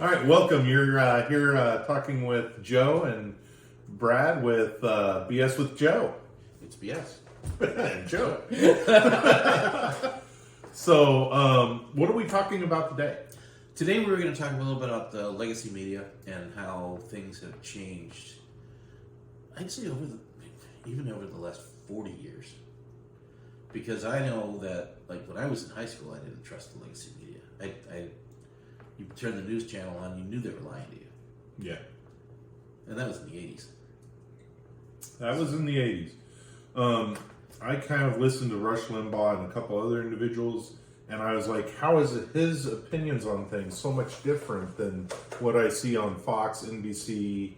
All right, welcome. You're here talking with Joe and Brad with BS with Joe. It's BS. Joe. So, what are we talking about today? Today we were going to talk a little bit about the legacy media and how things have changed. I'd say even over the last 40 years. Because I know that, like, when I was in high school, I didn't trust the legacy media. You turn the news channel on, you knew they were lying to you. Yeah. And that was in the 80s. That was in the 80s. I kind of listened to Rush Limbaugh and a couple other individuals, and I was like, how is his opinions on things so much different than what I see on Fox, NBC,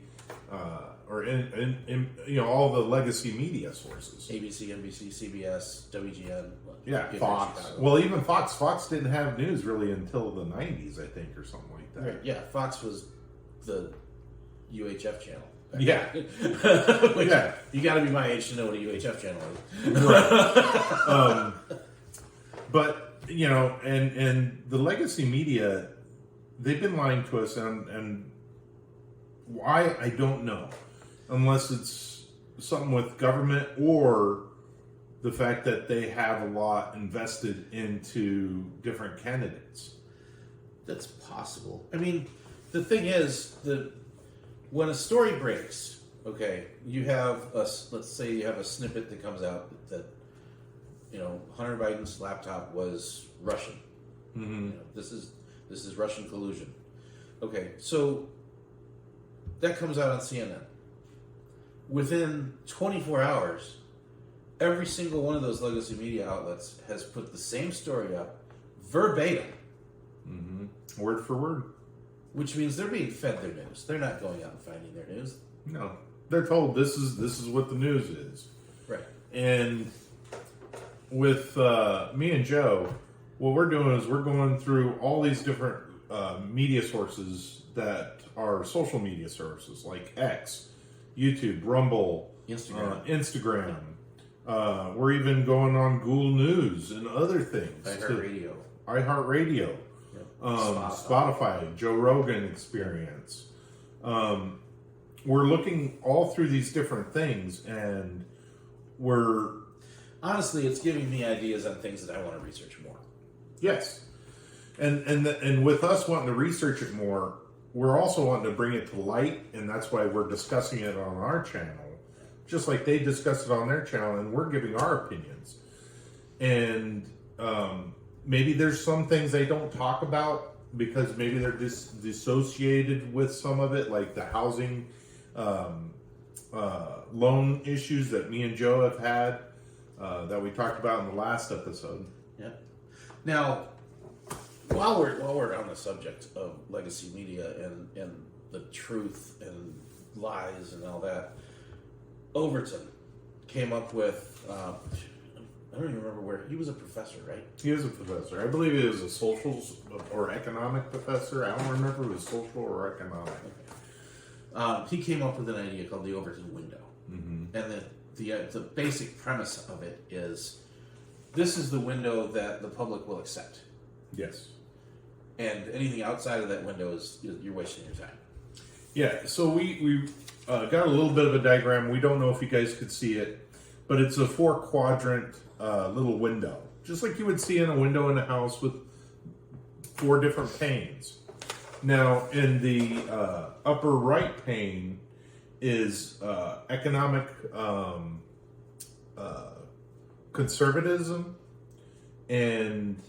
or in all the legacy media sources? ABC, NBC, CBS, WGN. Yeah, Fox. Well, even Fox. Fox didn't have news really until the 90s, I think, or something like that. Right, yeah, Fox was the UHF channel. Yeah. Yeah. You got to be my age to know what a UHF channel is. Right. But, and the legacy media, they've been lying to us, and why, I don't know. Unless it's something with government or the fact that they have a lot invested into different candidates. That's possible. I mean, the thing is that when a story breaks, okay, you have let's say you have a snippet that comes out that Hunter Biden's laptop was Russian. Mm-hmm. This is Russian collusion. Okay, so that comes out on CNN. Within 24 hours, every single one of those legacy media outlets has put the same story up verbatim. Mm-hmm. Word for word. Which means they're being fed their news. They're not going out and finding their news. No. They're told this is what the news is. Right. And with me and Joe, what we're doing is we're going through all these different media sources that are social media sources like X, YouTube, Rumble, Instagram. We're even going on Google News and other things. iHeartRadio. Spotify, Joe Rogan Experience. We're looking all through these different things, and honestly, it's giving me ideas on things that I want to research more. Yes, and with us wanting to research it more, we're also wanting to bring it to light, and that's why we're discussing it on our channel, just like they discussed it on their channel, and we're giving our opinions. And maybe there's some things they don't talk about because maybe they're just dissociated with some of it, like the housing loan issues that me and Joe have had that we talked about in the last episode. Yeah. Now, while we're on the subject of legacy media and the truth and lies and all that, Overton came up with. I don't even remember where. He was a professor, right? He was a professor. I believe he was a social or economic professor. I don't remember if it was social or economic. He came up with an idea called the Overton window. Mm-hmm. And the basic premise of it is this is the window that the public will accept. Yes. And anything outside of that window is you're wasting your time. Yeah, so we got a little bit of a diagram. We don't know if you guys could see it, but it's a 4-quadrant little window, just like you would see in a window in a house with 4 different panes. Now, in the upper right pane is economic conservatism, and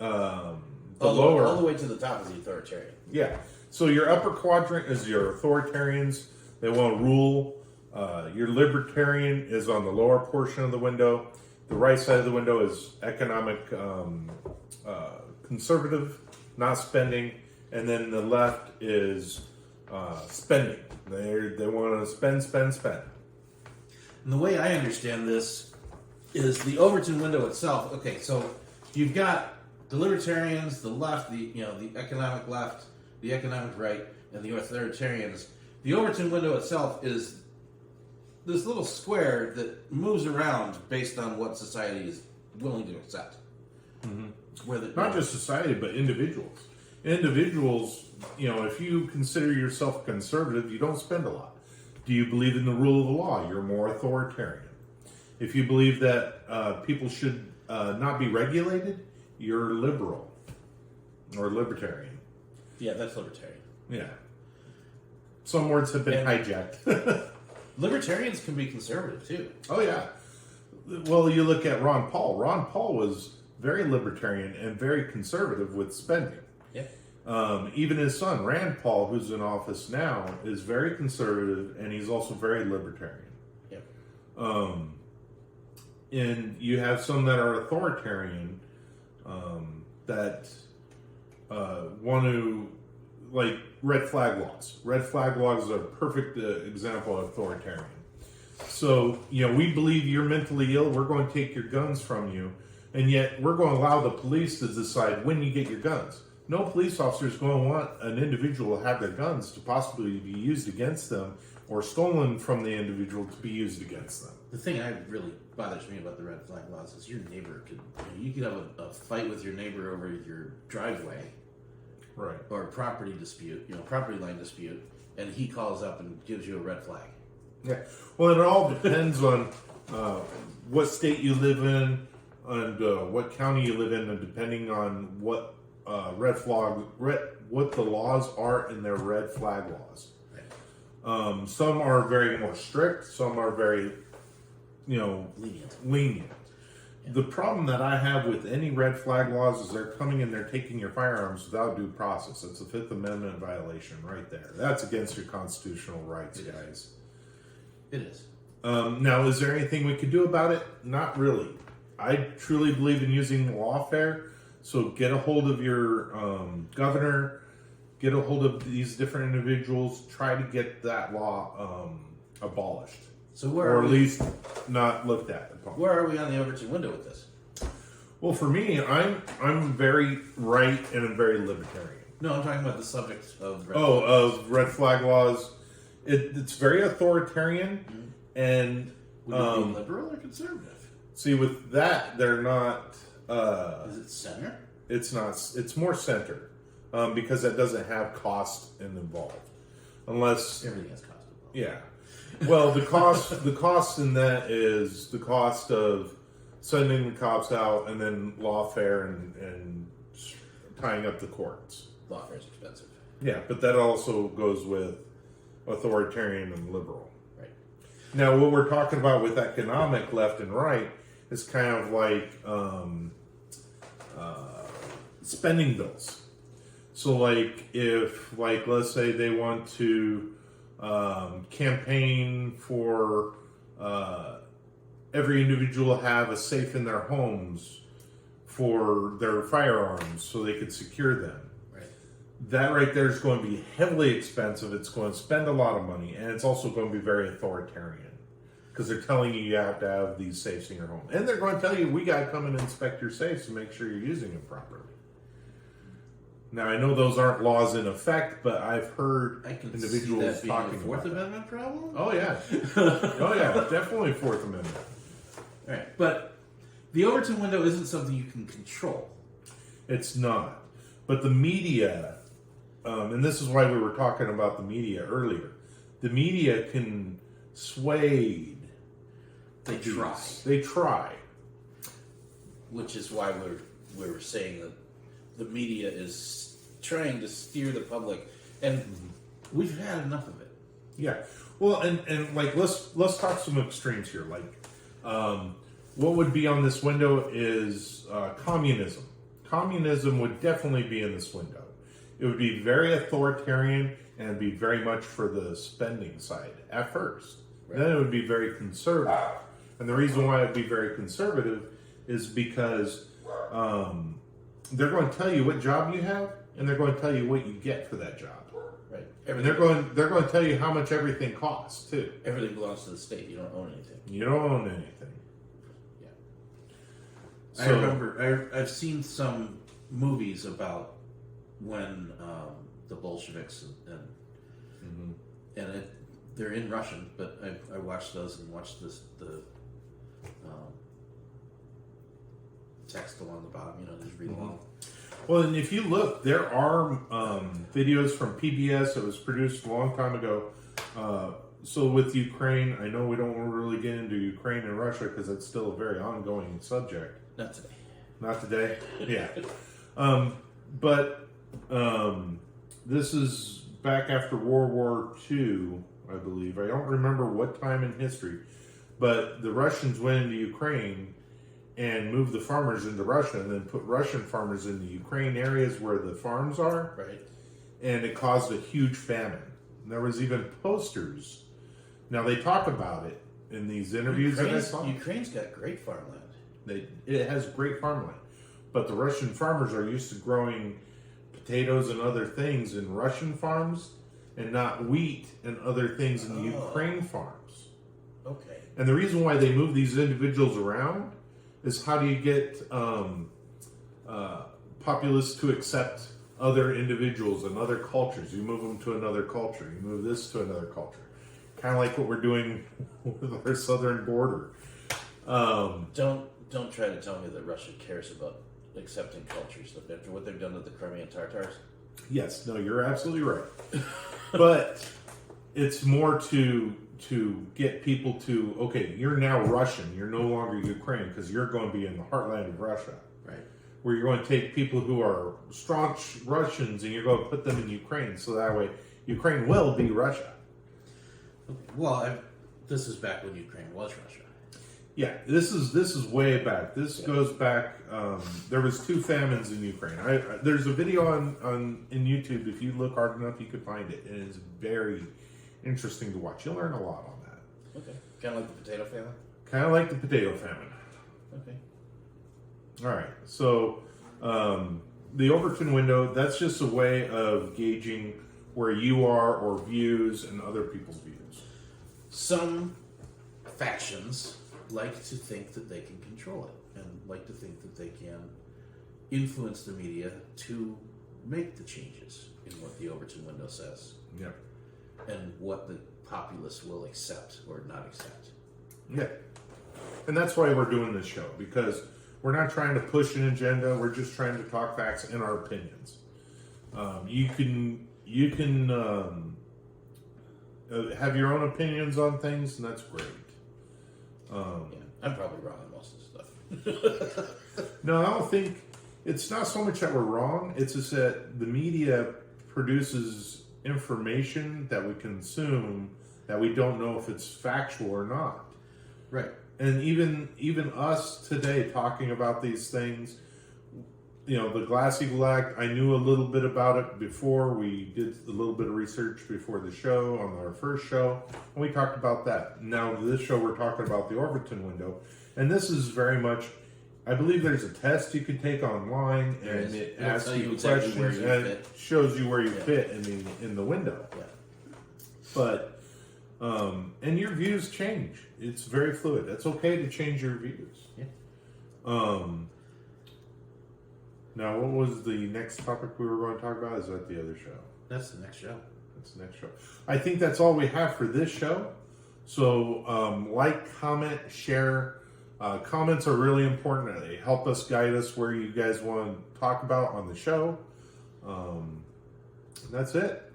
lower, all the way to the top is the authoritarian. Yeah. So your upper quadrant is your authoritarians. They want to rule. Your libertarian is on the lower portion of the window. The right side of the window is economic conservative, not spending. And then the left is spending. They want to spend. And the way I understand this is the Overton window itself. Okay, so you've got the libertarians, the left, the economic left, the economic right, and the authoritarians. The Overton window itself is this little square that moves around based on what society is willing to accept. Mm-hmm. Whether not just society, but individuals. individuals, if you consider yourself conservative, you don't spend a lot. Do you believe in the rule of the law? You're more authoritarian. If you believe that people should not be regulated, you're liberal or libertarian. Yeah, that's libertarian. Yeah. Some words have been hijacked. Libertarians can be conservative too. Oh, yeah. Well, you look at Ron Paul. Ron Paul was very libertarian and very conservative with spending. Yeah. Even his son, Rand Paul, who's in office now, is very conservative, and he's also very libertarian. Yeah. And you have some that are authoritarian that want to, like, red flag laws. Red flag laws are a perfect example of authoritarian. So, we believe you're mentally ill, we're going to take your guns from you, and yet we're going to allow the police to decide when you get your guns. No police officer is going to want an individual to have their guns to possibly be used against them or stolen from the individual to be used against them. The thing that really bothers me about the red flag laws is your neighbor could, you could have a fight with your neighbor over your driveway. Right. Or a property dispute, property line dispute, and he calls up and gives you a red flag. Yeah. Well, it all depends on what state you live in and what county you live in, and depending on what what the laws are in their red flag laws. Right. Some are very more strict. Some are very, lenient. Yeah. The problem that I have with any red flag laws is they're coming and they're taking your firearms without due process. It's a Fifth Amendment violation right there. That's against your constitutional rights, guys. It is. Now, is there anything we could do about it? Not really. I truly believe in using lawfare. So get a hold of your governor, get a hold of these different individuals, try to get that law abolished. So or at least not looked at upon. Where are we on the Overton window with this? Well, for me, I'm very right and I'm very libertarian. No, I'm talking about the subject of red flag laws. It's very authoritarian, and would it be liberal or conservative? See, with that, they're not. Is it center? It's not. It's more center because that doesn't have cost involved, unless everything has cost involved. Yeah. Well, the cost in that is the cost of sending the cops out and then lawfare and tying up the courts. Lawfare is expensive. Yeah, but that also goes with authoritarian and liberal. Right. Now, what we're talking about with economic left and right is kind of like spending bills. So, if let's say they want to campaign for every individual have a safe in their homes for their firearms so they could secure them. Right. That right there is going to be heavily expensive. It's going to spend a lot of money, and it's also going to be very authoritarian because they're telling you have to have these safes in your home, and they're going to tell you we got to come and inspect your safes to make sure you're using them properly. Now, I know those aren't laws in effect, but I've heard individuals talking about Fourth Amendment problem? Oh, yeah. Oh, yeah. Definitely Fourth Amendment. All right. But the Overton window isn't something you can control. It's not. But the media, and this is why we were talking about the media earlier, the media can sway. They try. They try. Which is why we're saying that the media is trying to steer the public, and we've had enough of it. Yeah. Well, and let's talk some extremes here. What would be on this window is communism. Communism would definitely be in this window. It would be very authoritarian and be very much for the spending side at first. Right. Then it would be very conservative. And the reason why it would be very conservative is because they're going to tell you what job you have, and they're going to tell you what you get for that job. Right. And they're going to tell you how much everything costs too. Everything belongs to the state. You don't own anything. You don't own anything. Yeah. So, I remember I've seen some movies about when the Bolsheviks and they're in Russian, but I watched those and watched the text along the bottom. Just read along. Well, and if you look, there are videos from PBS that was produced a long time ago. So with Ukraine, I know we don't want to really get into Ukraine and Russia because it's still a very ongoing subject. Not today. Not today? Yeah. But this is back after World War II, I believe. I don't remember what time in history, but the Russians went into Ukraine and moved the farmers into Russia and then put Russian farmers in the Ukraine areas where the farms are. Right. And it caused a huge famine. There was even posters. Now, they talk about it in these interviews that I saw. Ukraine's got great farmland. It has great farmland. But the Russian farmers are used to growing potatoes and other things in Russian farms and not wheat and other things in the Ukraine farms. Okay. And the reason why they move these individuals around is how do you get populace to accept other individuals and other cultures? You move them to another culture. You move this to another culture. Kind of like what we're doing with our southern border. Don't try to tell me that Russia cares about accepting cultures after what they've done to the Crimean Tatars. Yes, no, you're absolutely right. But it's more to get people to, okay, you're now Russian. You're no longer Ukraine because you're going to be in the heartland of Russia. Right. Where you're going to take people who are staunch Russians and you're going to put them in Ukraine. So that way Ukraine will be Russia. Okay. Well, this is back when Ukraine was Russia. Yeah, this is way back. This goes back. There was 2 famines in Ukraine. There's a video on in YouTube. If you look hard enough, you could find it. It is very interesting to watch. You'll learn a lot on that. Okay, kind of like the potato famine. Kind of like the potato famine. Okay. All right. So the Overton window. That's just a way of gauging where you are or views and other people's views. Some factions like to think that they can control it and like to think that they can influence the media to make the changes in what the Overton window says. Yeah. And what the populace will accept or not accept. Yeah. And that's why we're doing this show, because we're not trying to push an agenda. We're just trying to talk facts and our opinions. You can have your own opinions on things, and that's great. Yeah, I'm probably wrong on most of the stuff. No, I don't think it's not so much that we're wrong. It's just that the media produces information that we consume that we don't know if it's factual or not. Right. And even us today talking about these things, you know, the Glass Eagle Act, I knew a little bit about it before. We did a little bit of research before the show on our first show, and we talked about that. Now, this show, we're talking about the Overton window, and this is very much, I believe there's a test you can take online, and it asks you exactly questions, where you and fit. shows you where you fit in the window. Yeah. But, and your views change. It's very fluid. It's okay to change your views. Yeah. Now, what was the next topic we were going to talk about? Is that the other show? That's the next show. That's the next show. I think that's all we have for this show. So, like, comment, share. Comments are really important. They help us guide us where you guys want to talk about on the show. That's it.